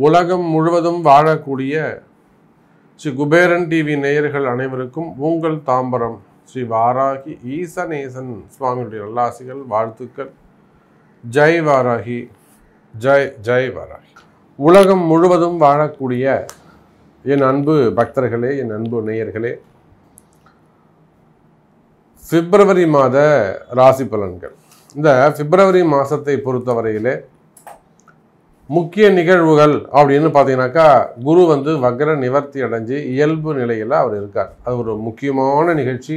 உலகம் முழுவதும் வாழக்கூடிய ஸ்ரீ குபேரன் டிவி நேயர்கள் அனைவருக்கும் உங்கள் தாம்பரம் ஸ்ரீ வாராகி ஈசநேசன் சுவாமியுடைய நல்லாசிகள், வாழ்த்துக்கள். ஜெய் வாராகி, ஜெய் ஜெய் வாராகி. உலகம் முழுவதும் வாழக்கூடிய என் அன்பு பக்தர்களே, என் அன்பு நேயர்களே, பிப்ரவரி மாத ராசி பலன்கள். இந்த பிப்ரவரி மாதத்தை பொறுத்தவரையிலே முக்கிய நிகழ்வுகள் அப்படின்னு பார்த்தீங்கன்னாக்கா, குரு வக்ர நிவர்த்தி அடைஞ்சு இயல்பு நிலையில் அவர் இருக்கார். அது ஒரு முக்கியமான நிகழ்ச்சி.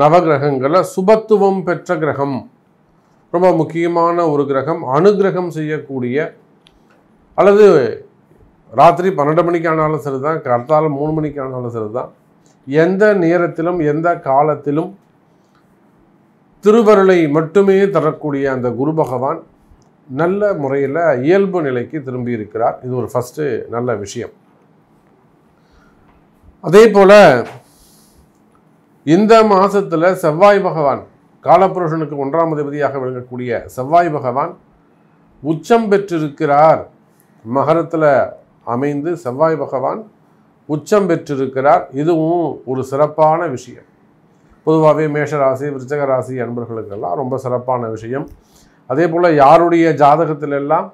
நவகிரகங்களில் சுபத்துவம் பெற்ற கிரகம், ரொம்ப முக்கியமான ஒரு கிரகம். அனுகிரகம் செய்யக்கூடிய, அல்லது ராத்திரி 12 மணிக்கு ஆனாலும் சரிதான், கர்த்தால 3 மணிக்கு ஆனாலும் சரிதான், எந்த நேரத்திலும் எந்த காலத்திலும் திருவருளை மட்டுமே தரக்கூடிய அந்த குரு பகவான் நல்ல முறையில் இயல்பு நிலைக்கு திரும்பி இருக்கிறார். இது ஒரு ஃபஸ்ட்டு நல்ல விஷயம். அதே போல் இந்த மாதத்தில் செவ்வாய் பகவான், காலபுருஷனுக்கு 1ஆம் அதிபதியாக விளங்கக்கூடிய செவ்வாய் பகவான் உச்சம் பெற்றிருக்கிறார். மகரத்தில் அமைந்து செவ்வாய் பகவான் உச்சம் பெற்றிருக்கிறார். இதுவும் ஒரு சிறப்பான விஷயம். பொதுவாகவே மேஷராசி, விருச்சக ராசி அன்பர்களுக்கெல்லாம் ரொம்ப சிறப்பான விஷயம். அதே போல் யாருடைய ஜாதகத்திலெல்லாம்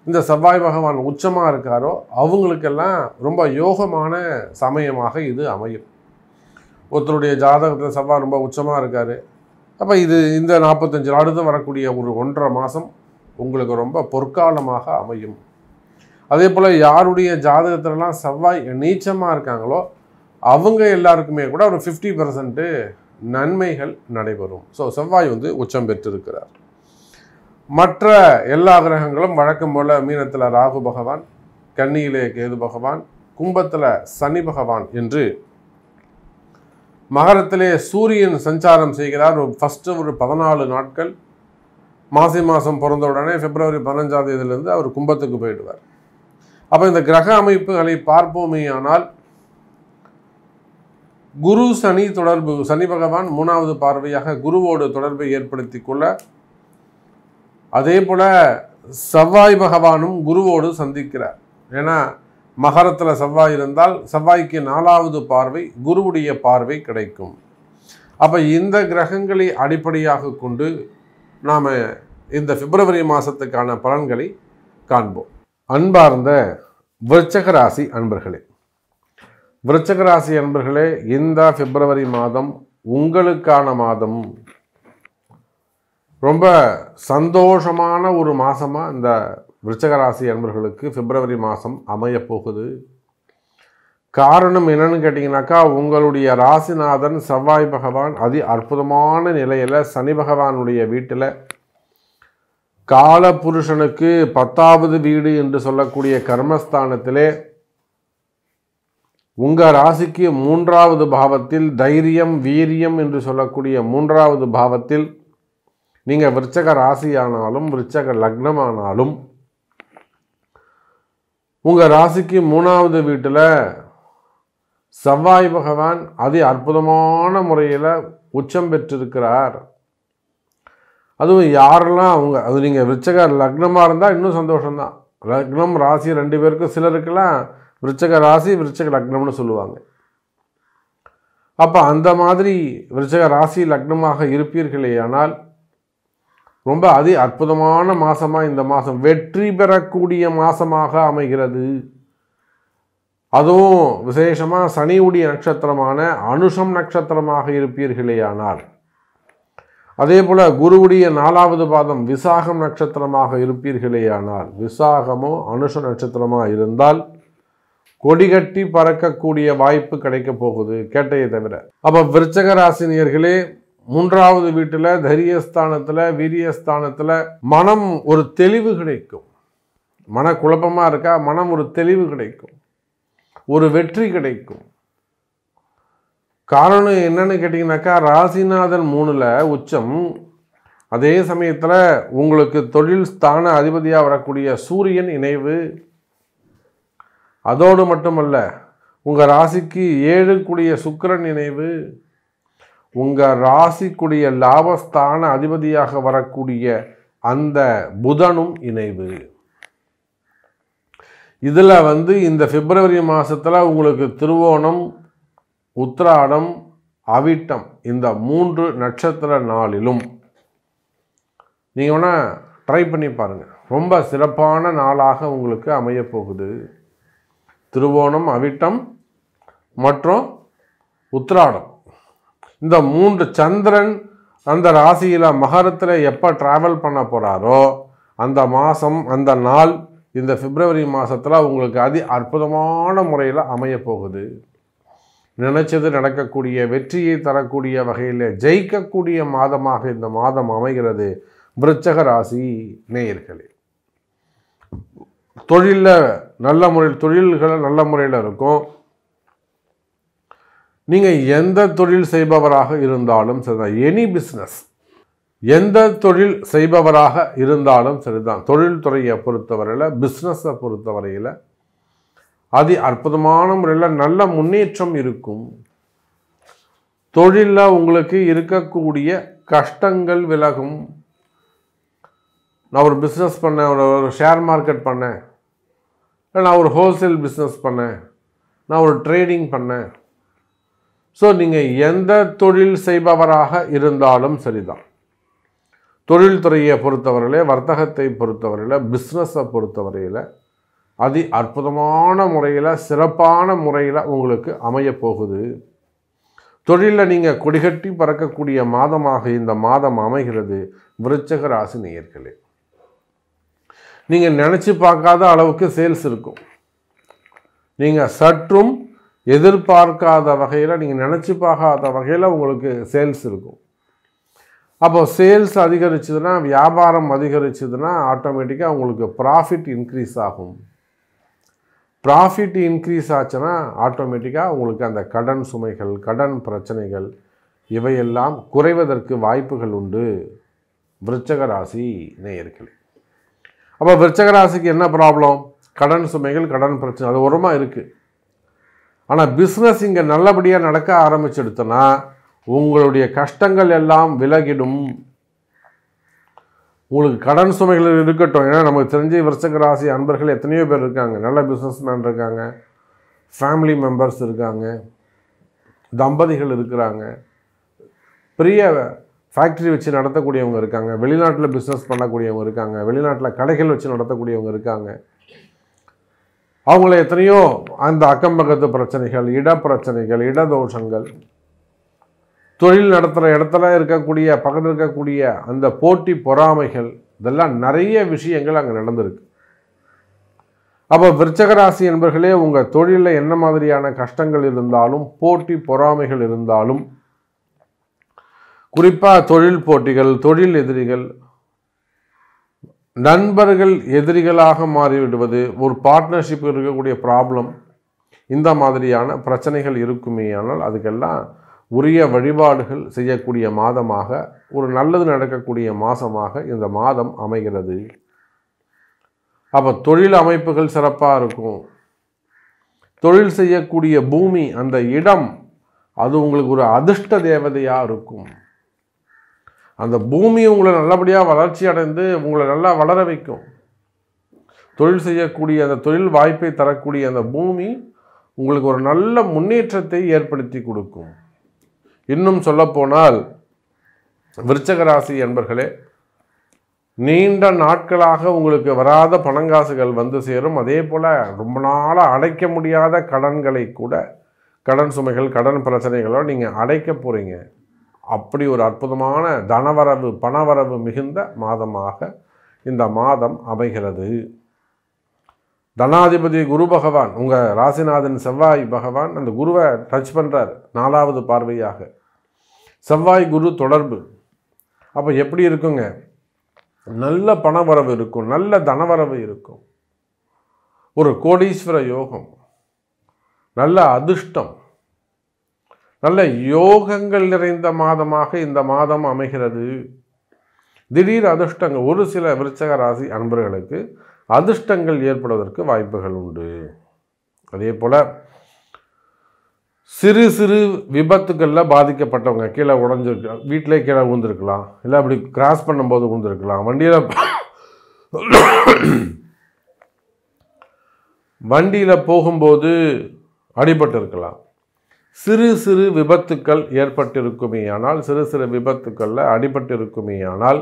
இந்த செவ்வாய் பகவான் உச்சமாக இருக்காரோ அவங்களுக்கெல்லாம் ரொம்ப யோகமான சமயமாக இது அமையும். ஒருத்தருடைய ஜாதகத்தில் செவ்வாய் ரொம்ப உச்சமாக இருக்கார், அப்போ இந்த 45 அடுத்து வரக்கூடிய ஒரு 1.5 மாதம் உங்களுக்கு ரொம்ப பொற்காலமாக அமையும். அதே போல் யாருடைய ஜாதகத்திலலாம் செவ்வாய் நீச்சமாக இருக்காங்களோ அவங்க எல்லாருக்குமே கூட ஒரு 50% நன்மைகள் நடைபெறும். ஸோ செவ்வாய் உச்சம் பெற்றிருக்கிறார். மற்ற எல்லா கிரகங்களும் வழக்கம் போல் மீனத்தில் ராகு பகவான், கன்னியிலே கேது பகவான், கும்பத்தில் சனி பகவான் என்று மகரத்திலே சூரியன் சஞ்சாரம் செய்கிறார். ஃபஸ்ட்டு ஒரு 14 நாட்கள், மாசி மாதம் பிறந்த உடனே பிப்ரவரி 15ஆம் தேதியிலிருந்து அவர் கும்பத்துக்கு போயிடுவார். அப்போ இந்த கிரக அமைப்புகளை பார்ப்போமே ஆனால், குரு சனி தொடர்பு, சனி பகவான் 3வது பார்வையாக குருவோடு தொடர்பை ஏற்படுத்தி கொள்ள, அதே போல் செவ்வாய் பகவானும் குருவோடு சந்திக்கிறார். ஏன்னா மகரத்தில் செவ்வாய் இருந்தால் செவ்வாய்க்கு 4வது பார்வை, குருவுடைய பார்வை கிடைக்கும். அப்போ இந்த கிரகங்களை அடிப்படையாக கொண்டு நாம் இந்த பிப்ரவரி மாதத்துக்கான பலன்களை காண்போம். அன்பார்ந்த விருச்சக ராசி அன்பர்களே, விருச்சக ராசி அன்பர்களே, இந்த பிப்ரவரி மாதம் உங்களுக்கான மாதம். ரொம்ப சந்தோஷமான ஒரு மாதமாக இந்த விருச்சக ராசி அன்பர்களுக்கு பிப்ரவரி மாதம் அமையப்போகுது. காரணம் என்னன்னு கேட்டிங்கனாக்கா, உங்களுடைய ராசிநாதன் செவ்வாய் பகவான் அற்புதமான நிலையில் சனி பகவானுடைய வீட்டில் காலபுருஷனுக்கு 10வது வீடு என்று சொல்லக்கூடிய கர்மஸ்தானத்திலே உங்கள் ராசிக்கு 3வது பாவத்தில் தைரியம் வீரியம் என்று சொல்லக்கூடிய 3வது பாவத்தில், நீங்கள் விருச்சக ராசியானாலும் விருச்சக லக்னமானாலும் உங்கள் ராசிக்கு 3வது வீட்டில் செவ்வாய் பகவான் அற்புதமான முறையில் உச்சம் பெற்றிருக்கிறார். அதுவும் யாரெல்லாம் அது நீங்கள் விருச்சக லக்னமாக இருந்தால் இன்னும் சந்தோஷம்தான். லக்னம் ராசி 2 பேருக்கும், சிலருக்கெல்லாம் விருச்சக ராசி விருச்சக லக்னம்னு சொல்லுவாங்க. அப்போ அந்த மாதிரி விருச்சக ராசி லக்னமாக இருப்பீர்களே ஆனால் ரொம்ப அற்புதமான மாதமாக இந்த மாதம் வெற்றி பெறக்கூடிய மாதமாக அமைகிறது. அதுவும் விசேஷமாக சனியுடைய நட்சத்திரமான அனுஷம் நட்சத்திரமாக இருப்பீர்களே ஆனால், அதே போல் குருவுடைய 4வது பாதம் விசாகம் நட்சத்திரமாக இருப்பீர்களே ஆனால், விசாகமோ அனுஷ நட்சத்திரமாக இருந்தால் கொடிகட்டி பறக்கக்கூடிய வாய்ப்பு கிடைக்க போகுது, கேட்டையை தவிர. அப்போ விருச்சக ராசினியர்களே, 3வது வீட்டில் தைரியஸ்தானத்தில் வீரியஸ்தானத்தில் மனம் ஒரு தெளிவு கிடைக்கும். மன குழப்பமாக இருக்கா, மனம் ஒரு தெளிவு கிடைக்கும், ஒரு வெற்றி கிடைக்கும். காரணம் என்னன்னு கேட்டிங்கனாக்கா, ராசிநாதன் 3ல் உச்சம், அதே சமயத்தில் உங்களுக்கு தொழில் ஸ்தான அதிபதியாக வரக்கூடிய சூரியன் இணைவு. அதோடு மட்டுமல்ல, உங்கள் ராசிக்கு 7 கூடிய சுக்கிரன் இணைவு, உங்கள் ராசிக்குடைய லாபஸ்தான அதிபதியாக வரக்கூடிய அந்த புதனும் இணைவு. இதில் இந்த பிப்ரவரி மாதத்தில் உங்களுக்கு திருவோணம், உத்திராடம், அவிட்டம் இந்த 3 நட்சத்திர நாளிலும் நீங்கள் வேணால் ட்ரை பண்ணி பாருங்கள். ரொம்ப சிறப்பான நாளாக உங்களுக்கு அமையப்போகுது. திருவோணம், அவிட்டம் மற்றும் உத்திராடம் இந்த 3 சந்திரன் அந்த ராசியில் மகரத்தில் எப்போ ட்ராவல் பண்ண போகிறாரோ அந்த மாதம் அந்த நாள் இந்த பிப்ரவரி மாதத்தில் உங்களுக்கு அற்புதமான முறையில் அமையப்போகுது. நினைச்சது நடக்கக்கூடிய, வெற்றியை தரக்கூடிய வகையில் ஜெயிக்கக்கூடிய மாதமாக இந்த மாதம் அமைகிறது. விருச்சக ராசி நேயர்களே, தொழிலில் நல்ல முறையில் தொழில்கள் நல்ல முறையில் இருக்கும். நீங்கள் எந்த தொழில் செய்பவராக இருந்தாலும் சரிதான், எனி பிஸ்னஸ், எந்த தொழில் செய்பவராக இருந்தாலும் சரிதான், தொழில்துறையை பொறுத்தவரையில், பிஸ்னஸை பொறுத்தவரையில் அற்புதமான முறையில் நல்ல முன்னேற்றம் இருக்கும். தொழிலில் உங்களுக்கு இருக்கக்கூடிய கஷ்டங்கள் விலகும். நான் ஒரு பிஸ்னஸ் பண்ணேன், ஒரு ஷேர் மார்க்கெட் பண்ணேன், நான் ஒரு ஹோல்சேல் பிஸ்னஸ் பண்ணேன், நான் ஒரு ட்ரேடிங் பண்ணேன். ஸோ நீங்கள் எந்த தொழில் செய்பவராக இருந்தாலும் சரிதான், தொழில்துறையை பொறுத்தவரையில், வர்த்தகத்தை பொறுத்தவரையில், பிஸ்னஸை பொறுத்தவரையில் அற்புதமான முறையில் சிறப்பான முறையில் உங்களுக்கு அமையப்போகுது. தொழிலில் நீங்கள் கொடிகட்டி பறக்கக்கூடிய மாதமாக இந்த மாதம் அமைகிறது. விருச்சக ராசி நேயர்களே, நீங்கள் நினச்சி பார்க்காத அளவுக்கு சேல்ஸ் இருக்கும். நீங்கள் சற்றும் எதிர்பார்க்காத வகையில், நீங்கள் நினச்சி பார்க்காத வகையில் உங்களுக்கு சேல்ஸ் இருக்கும். அப்போ சேல்ஸ் அதிகரிச்சதுன்னா, வியாபாரம் அதிகரிச்சதுன்னா ஆட்டோமேட்டிக்காக உங்களுக்கு ப்ராஃபிட் இன்க்ரீஸ் ஆகும். ப்ராஃபிட் இன்க்ரீஸ் ஆச்சுன்னா ஆட்டோமேட்டிக்காக உங்களுக்கு அந்த கடன் சுமைகள், கடன் பிரச்சனைகள் இவையெல்லாம் குறைவதற்கு வாய்ப்புகள் உண்டு. விருச்சக ராசி நேயர்களே, அப்போ விருச்சக ராசிக்கு என்ன ப்ராப்ளம்? கடன் சுமைகள், கடன் பிரச்சனை அது ஓரமாக இருக்குது. ஆனால் பிஸ்னஸ் இங்கே நல்லபடியாக நடக்க ஆரம்பிச்செடுத்தோன்னா உங்களுடைய கஷ்டங்கள் எல்லாம் விலகிடும். உங்களுக்கு கடன் சுமைகள் இருக்கட்டும். ஏன்னா நமக்கு தெரிஞ்ச விருச்சக ராசி அன்பர்கள் எத்தனையோ பேர் இருக்காங்க. நல்ல பிஸ்னஸ்மேன் இருக்காங்க, ஃபேமிலி மெம்பர்ஸ் இருக்காங்க, தம்பதிகள் இருக்கிறாங்க, பெரிய ஃபேக்ட்ரி வச்சு நடத்தக்கூடியவங்க இருக்காங்க, வெளிநாட்டில் பிஸ்னஸ் பண்ணக்கூடியவங்க இருக்காங்க, வெளிநாட்டில் கடைகள் வச்சு நடத்தக்கூடியவங்க இருக்காங்க. அவங்கள எத்தனையோ அந்த அக்கம் பக்கத்து பிரச்சனைகள், பிரச்சனைகள், இடதோஷங்கள், தொழில் நடத்துகிற இடத்துல இருக்கக்கூடிய பக்கத்தில் இருக்கக்கூடிய அந்த போட்டி பொறாமைகள், இதெல்லாம் நிறைய விஷயங்கள் அங்கே நடந்திருக்கு. அப்போ விருச்சக ராசி என்பர்களே, உங்கள் தொழிலில் என்ன மாதிரியான கஷ்டங்கள் இருந்தாலும், போட்டி பொறாமைகள் இருந்தாலும், குறிப்பாக தொழில் போட்டிகள், தொழில் எதிரிகள், நண்பர்கள் எதிரிகளாக மாறிவிடுவது, ஒரு பார்ட்னர்ஷிப் இருக்கக்கூடிய ப்ராப்ளம், இந்த மாதிரியான பிரச்சனைகள் இருக்குமே. ஆனால் அதுக்கெல்லாம் உரிய வழிபாடுகள் செய்யக்கூடிய மாதமாக, ஒரு நல்லது நடக்கக்கூடிய மாதமாக இந்த மாதம் அமைகிறது. அப்போ தொழில் அமைப்புகள் சிறப்பாக இருக்கும். தொழில் செய்யக்கூடிய பூமி, அந்த இடம், அது உங்களுக்கு ஒரு அதிர்ஷ்ட தேவதையாக இருக்கும். அந்த பூமி உங்களை நல்லபடியாக வளர்ச்சி அடைந்து உங்களை நல்லா வளர வைக்கும். தொழில் செய்யக்கூடிய அந்த தொழில் வாய்ப்பை தரக்கூடிய அந்த பூமி உங்களுக்கு ஒரு நல்ல முன்னேற்றத்தை ஏற்படுத்தி கொடுக்கும். இன்னும் சொல்லப்போனால் விருச்சக ராசி என்பர்களே, நீண்ட நாட்களாக உங்களுக்கு வராத பணங்காசுகள் வந்து சேரும். அதே போல் ரொம்ப நாளாக அடைக்க முடியாத கடன்களை கூட, கடன் சுமைகள், கடன் பிரச்சனைகளோ நீங்கள் அடைக்க போகிறீங்க. அப்படி ஒரு அற்புதமான தனவரவு, பணவரவு மிகுந்த மாதமாக இந்த மாதம் அமைகிறது. தனாதிபதி குரு பகவான், உங்கள் ராசிநாதன் செவ்வாய் பகவான் அந்த குருவை டச் பண்ணுறார் 4வது பார்வையாக. செவ்வாய் குரு தொடர்பு. அப்போ எப்படி இருக்குங்க? நல்ல பணவரவு இருக்கும், நல்ல தனவரவு இருக்கும், ஒரு கோடீஸ்வர யோகம், நல்ல அதிர்ஷ்டம், நல்ல யோகங்கள் நிறைந்த மாதமாக இந்த மாதம் அமைகிறது. திடீர் அதிர்ஷ்டங்கள், ஒரு சில விருச்சக ராசி அன்பர்களுக்கு அதிர்ஷ்டங்கள் ஏற்படுவதற்கு வாய்ப்புகள் உண்டு. அதே போல் சிறு சிறு விபத்துக்களில் பாதிக்கப்பட்டவங்க, கீழே உடஞ்சிருக்கலாம், வீட்டிலே கீழே ஊந்திருக்கலாம், இல்லை அப்படி கிராஸ் பண்ணும்போது ஊந்திருக்கலாம், வண்டியில் போகும்போது அடிபட்டு இருக்கலாம். சிறு சிறு விபத்துக்கள் ஏற்பட்டிருக்குமே ஆனால், சிறு சிறு விபத்துக்களில் அடிபட்டு இருக்குமே ஆனால்,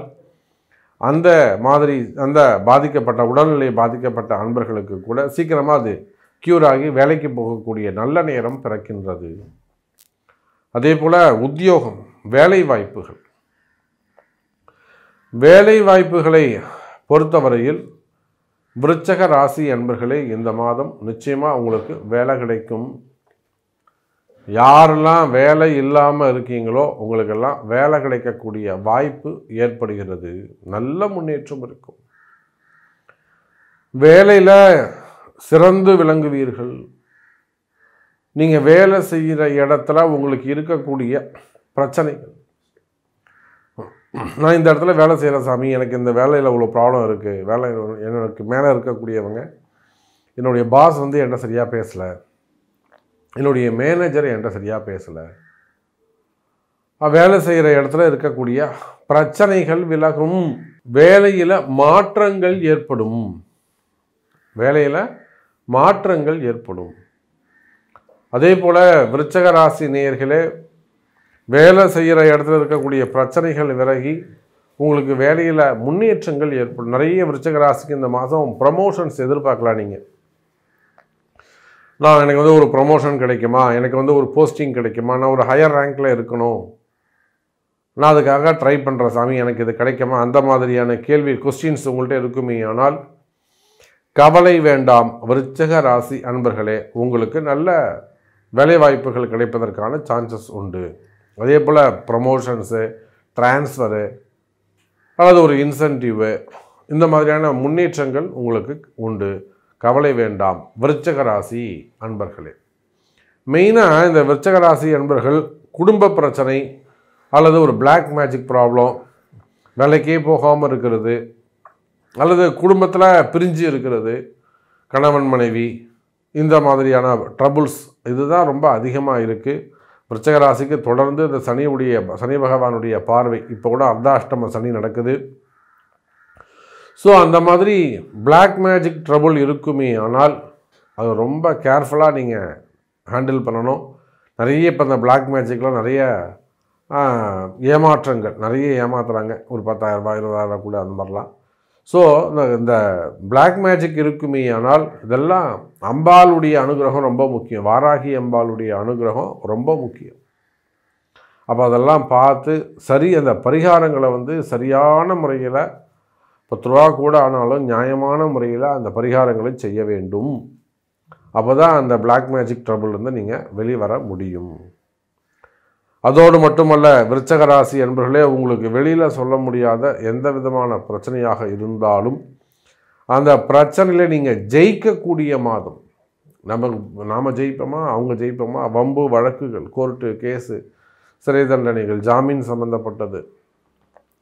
அந்த மாதிரி அந்த பாதிக்கப்பட்ட உடல்நிலை பாதிக்கப்பட்ட அன்பர்களுக்கு கூட சீக்கிரமாக அது க்யூர் ஆகி வேலைக்கு போகக்கூடிய நல்ல நேரம் பிறக்கின்றது. அதே போல் உத்தியோகம், வேலை வாய்ப்புகள், வேலை வாய்ப்புகளை பொறுத்தவரையில் விருச்சக ராசி அன்பர்களே இந்த மாதம் நிச்சயமாக உங்களுக்கு வேலை கிடைக்கும். யாரெல்லாம் வேலை இல்லாமல் இருக்கீங்களோ உங்களுக்கெல்லாம் வேலை கிடைக்கக்கூடிய வாய்ப்பு ஏற்படுகிறது. நல்ல முன்னேற்றம் இருக்கும். வேலையில் சிறந்து விளங்குவீர்கள். நீங்கள் வேலை செய்கிற இடத்துல உங்களுக்கு இருக்கக்கூடிய பிரச்சனைகள், நான் இந்த இடத்துல வேலை செய்கிற சாமி, எனக்கு இந்த வேலையில் இவ்வளோ ப்ராப்ளம் இருக்குது, வேலை எனக்கு மேலே இருக்கக்கூடியவங்க, என்னுடைய பாஸ் என்கிட்ட சரியாக பேசலை, என்னுடைய மேனேஜர் என்கிட்ட சரியாக பேசலை, வேலை செய்கிற இடத்துல இருக்கக்கூடிய பிரச்சனைகள் விலகும். வேலையில் மாற்றங்கள் ஏற்படும். வேலையில் மாற்றங்கள் ஏற்படும். அதே போல் விருச்சக ராசி நேயர்களே, வேலை செய்கிற இடத்துல இருக்கக்கூடிய பிரச்சனைகள் விலகி உங்களுக்கு வேலையில் முன்னேற்றங்கள் ஏற்படும். நிறைய விருச்சக ராசிக்கு இந்த மாதம் ப்ரமோஷன்ஸ் எதிர்பார்க்கலாம். நீங்கள் எனக்கு ஒரு ப்ரமோஷன் கிடைக்குமா, எனக்கு ஒரு போஸ்டிங் கிடைக்குமா, நான் ஒரு ஹையர் ரேங்கில் இருக்கணும், நான் அதுக்காக ட்ரை பண்ணுறேன் சாமி, எனக்கு இது கிடைக்குமா, அந்த மாதிரியான கேள்வி கொஸ்டின்ஸ் உங்கள்கிட்ட இருக்குமே ஆனால் கவலை வேண்டாம். விருச்சக ராசி அன்பர்களே, உங்களுக்கு நல்ல வேலைவாய்ப்புகள் கிடைப்பதற்கான சான்சஸ் உண்டு. அதே போல் ப்ரமோஷன்ஸு, டிரான்ஸ்ஃபரு அல்லது ஒரு இன்சென்டிவு, இந்த மாதிரியான முன்னேற்றங்கள் உங்களுக்கு உண்டு. கவலை வேண்டாம் விருச்சக ராசி அன்பர்களே. மெயினாக இந்த விருச்சக ராசி அன்பர்கள் குடும்ப பிரச்சனை அல்லது ஒரு பிளாக் மேஜிக் ப்ராப்ளம், வேலைக்கே போகாமல் இருக்கிறது, அல்லது குடும்பத்தில் பிரிஞ்சு இருக்கிறது, கணவன் மனைவி, இந்த மாதிரியான ட்ரபுள்ஸ் இதுதான் ரொம்ப அதிகமாக இருக்குது. விருச்சக ராசிக்கு தொடர்ந்து இந்த சனி பகவானுடைய பார்வை, இப்போ கூட அர்த்தாஷ்டம சனி நடக்குது. ஸோ அந்த மாதிரி பிளாக் மேஜிக் ட்ரபுள் இருக்குமே ஆனால் அது ரொம்ப கேர்ஃபுல்லாக நீங்கள் ஹேண்டில் பண்ணணும். நிறைய இப்போ இந்த பிளாக் மேஜிக்கில் நிறைய ஏமாற்றங்கள், நிறைய ஏமாத்துறாங்க. ஒரு 10,000 ரூபாய் 20,000 கூட அந்த மாதிரிலாம். ஸோ இந்த பிளாக் மேஜிக் இருக்குமே ஆனால் இதெல்லாம் அம்பாளுடைய அனுகிரகம் ரொம்ப முக்கியம். வாராகி அம்பாளுடைய அனுகிரகம் ரொம்ப முக்கியம். அப்போ அதெல்லாம் பார்த்து அந்த பரிகாரங்களை சரியான முறையில் 10 ரூபா கூட ஆனாலும் நியாயமான முறையில் அந்த பரிகாரங்களை செய்ய வேண்டும். அப்போ தான் அந்த பிளாக் மேஜிக் ட்ரபிள்லேருந்து நீங்கள் வெளிவர முடியும். அதோடு மட்டுமல்ல, விருச்சக ராசி என்பவர்களே, உங்களுக்கு வெளியில் சொல்ல முடியாத எந்த விதமான பிரச்சனையாக இருந்தாலும் அந்த பிரச்சனையில் நீங்கள் ஜெயிக்கக்கூடிய மாதம். நாம் ஜெயிப்போமா, அவங்க ஜெயிப்போமா, வம்பு வழக்குகள், கோர்ட்டு கேஸு, சிறை தண்டனைகள், ஜாமீன் சம்பந்தப்பட்டது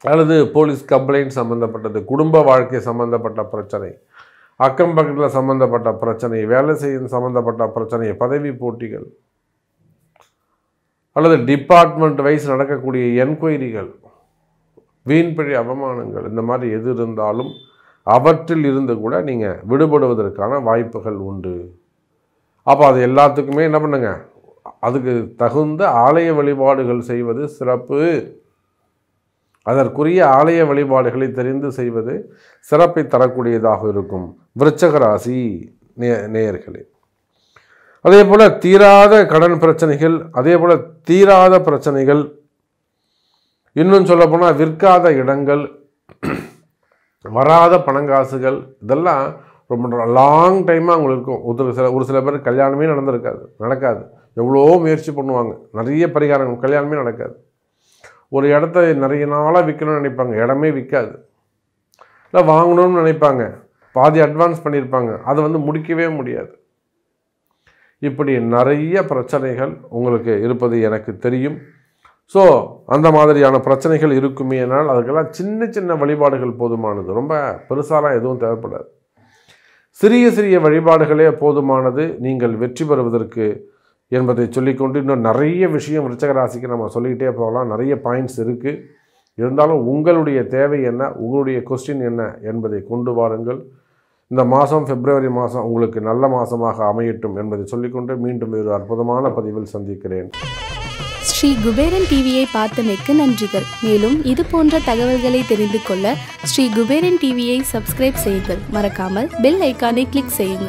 அல்லது போலீஸ் கம்ப்ளைண்ட் சம்மந்தப்பட்டது, குடும்ப வாழ்க்கை சம்மந்தப்பட்ட பிரச்சனை, அக்கம் பக்கத்தில் சம்மந்தப்பட்ட பிரச்சனை, வேலை செய்ய சம்மந்தப்பட்ட பிரச்சனை, பதவி போட்டிகள் அல்லது டிபார்ட்மெண்ட் வைஸ் நடக்கக்கூடிய என்கொயரிகள், வீண்பழி அவமானங்கள், இந்த மாதிரி எது இருந்தாலும் அவற்றில் இருந்து கூட நீங்கள் விடுபடுவதற்கான வாய்ப்புகள் உண்டு. அப்போ அது எல்லாத்துக்குமே என்ன பண்ணுங்க, அதுக்கு தகுந்த ஆலய வழிபாடுகள் செய்வது சிறப்பு. அதற்குரிய ஆலய வழிபாடுகளை தெரிந்து செய்வது சிறப்பை தரக்கூடியதாக இருக்கும் விருச்சக ராசி நேயர்களே. அதே போல் தீராத கடன் பிரச்சனைகள், அதே போல் தீராத பிரச்சனைகள், இன்னும் சொல்லப்போனால் விற்காத இடங்கள், வராத பணங்காசுகள், இதெல்லாம் ரொம்ப லாங் டைமாக அவங்களுக்கு இருக்கும். ஒரு சில பேர் கல்யாணமே நடக்காது. எவ்வளோ முயற்சி பண்ணுவாங்க, நிறைய பரிகாரங்கள், கல்யாணமே நடக்காது. ஒரு இடத்த நிறைய நாளாக விற்கணும்னு நினைப்பாங்க, இடமே விற்காது. இல்லை வாங்கணும்னு நினைப்பாங்க, பாதி அட்வான்ஸ் பண்ணியிருப்பாங்க, அதை முடிக்கவே முடியாது. இப்படி நிறைய பிரச்சனைகள் உங்களுக்கு இருப்பது எனக்கு தெரியும். ஸோ அந்த மாதிரியான பிரச்சனைகள் இருக்குமே என்றால் அதுக்கெல்லாம் சின்ன சின்ன வழிபாடுகள் போதுமானது. ரொம்ப பெருசாலாம் எதுவும் தேவைப்படாது. சிறிய சிறிய வழிபாடுகளே போதுமானது நீங்கள் வெற்றி பெறுவதற்கு என்பதை சொல்லிக்கொண்டு இன்னும் நிறைய விஷயம் விருச்சக ராசிக்கு நம்ம சொல்லிக்கிட்டே போகலாம். நிறைய பாயிண்ட்ஸ் இருக்குது. இருந்தாலும் உங்களுடைய தேவை என்ன, உங்களுடைய கொஸ்டின் என்ன என்பதை கொண்டு வாருங்கள். இந்த மாதம் பிப்ரவரி மாதம் உங்களுக்கு நல்ல மாதமாக அமையட்டும் என்பதை சொல்லிக்கொண்டு மீண்டும் ஒரு அற்புதமான பதிவில் சந்திக்கிறேன். ஸ்ரீ குபேரன் டிவியை பார்த்தமைக்கு நன்றிகள். மேலும் இது போன்ற தகவல்களை தெரிந்து கொள்ள ஸ்ரீ குபேரன் டிவியை சப்ஸ்கிரைப் செய்யுங்கள். மறக்காமல் பெல் ஐக்கானை கிளிக் செய்யுங்கள்.